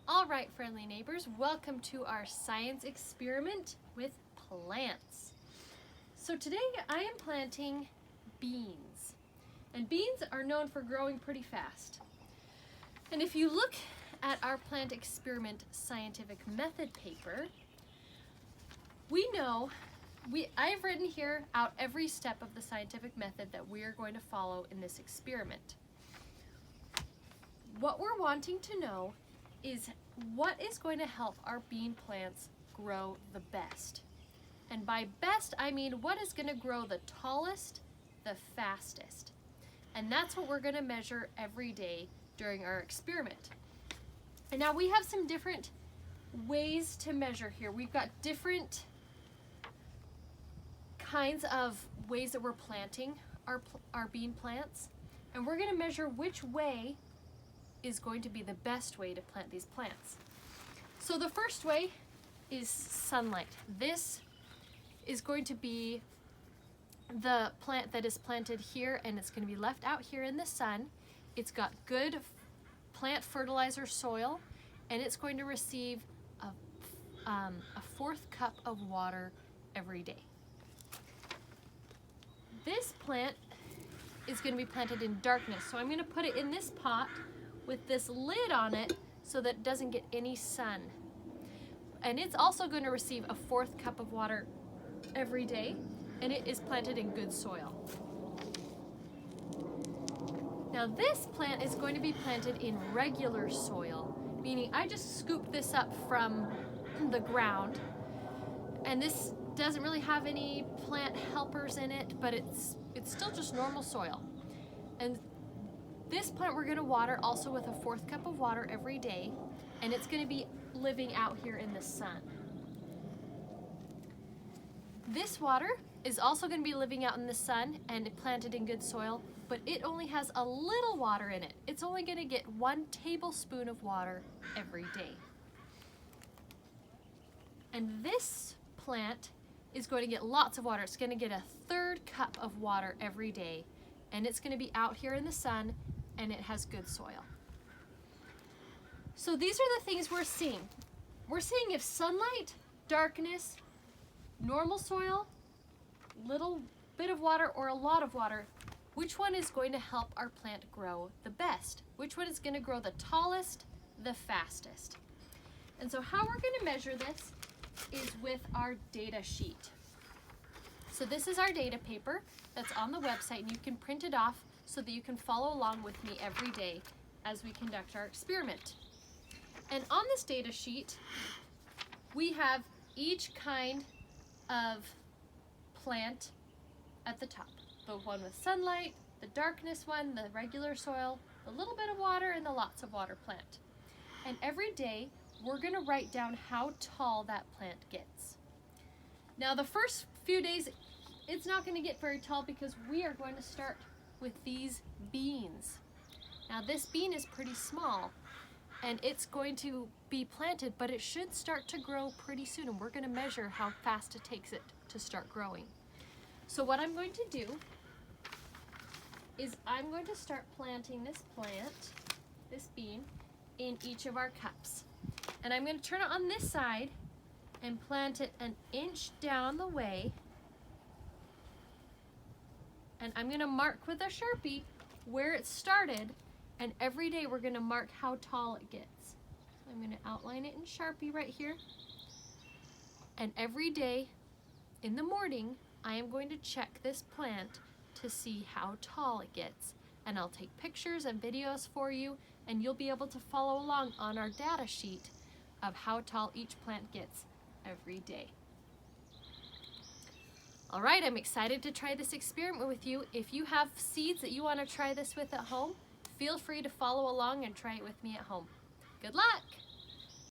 All right, friendly neighbors, welcome to our science experiment with plants. So today I am planting beans, and beans are known for growing pretty fast. And if you look at our plant experiment scientific method paper, we know I've written here out every step of the scientific method that we are going to follow in this experiment. What we're wanting to know is what is going to help our bean plants grow the best. And by best, I mean what is going to grow the tallest, the fastest. And that's what we're going to measure every day during our experiment. And now we have some different ways to measure here. We've got different kinds of ways that we're planting our bean plants. And we're going to measure which way is going to be the best way to plant these plants. So the first way is sunlight. This is going to be the plant that is planted here, and it's going to be left out here in the sun. It's got good plant fertilizer soil, and it's going to receive a fourth cup of water every day. This plant is going to be planted in darkness, so I'm going to put it in this pot with this lid on it so that it doesn't get any sun. And it's also going to receive a fourth cup of water every day, and it is planted in good soil. Now this plant is going to be planted in regular soil, meaning I just scooped this up from the ground, and this doesn't really have any plant helpers in it, but it's still just normal soil. And this plant we're going to water also with a fourth cup of water every day, and it's going to be living out here in the sun. This water is also going to be living out in the sun and planted in good soil, but it only has a little water in it. It's only going to get 1 tablespoon of water every day. And this plant is going to get lots of water. It's going to get a 1/3 cup of water every day, and it's going to be out here in the sun, and it has good soil. So these are the things we're seeing. We're seeing if sunlight, darkness, normal soil, little bit of water, or a lot of water, which one is going to help our plant grow the best? Which one is going to grow the tallest, the fastest? And so how we're going to measure this is with our data sheet. So this is our data paper that's on the website, and you can print it off so that you can follow along with me every day as we conduct our experiment. And on this data sheet, we have each kind of plant at the top. The one with sunlight, the darkness one, the regular soil, the little bit of water, and the lots of water plant. And every day, we're going to write down how tall that plant gets. Now the first few days, it's not going to get very tall because we are going to start with these beans. Now this bean is pretty small, and it's going to be planted, but it should start to grow pretty soon, and we're going to measure how fast it takes it to start growing. So what I'm going to do is I'm going to start planting this plant, this bean, in each of our cups. And I'm going to turn it on this side and plant it 1 inch down the way. And I'm going to mark with a Sharpie where it started, and every day we're going to mark how tall it gets. So I'm going to outline it in Sharpie right here. And every day in the morning, I am going to check this plant to see how tall it gets. And I'll take pictures and videos for you, and you'll be able to follow along on our data sheet of how tall each plant gets every day. All right, I'm excited to try this experiment with you. If you have seeds that you want to try this with at home, feel free to follow along and try it with me at home. Good luck!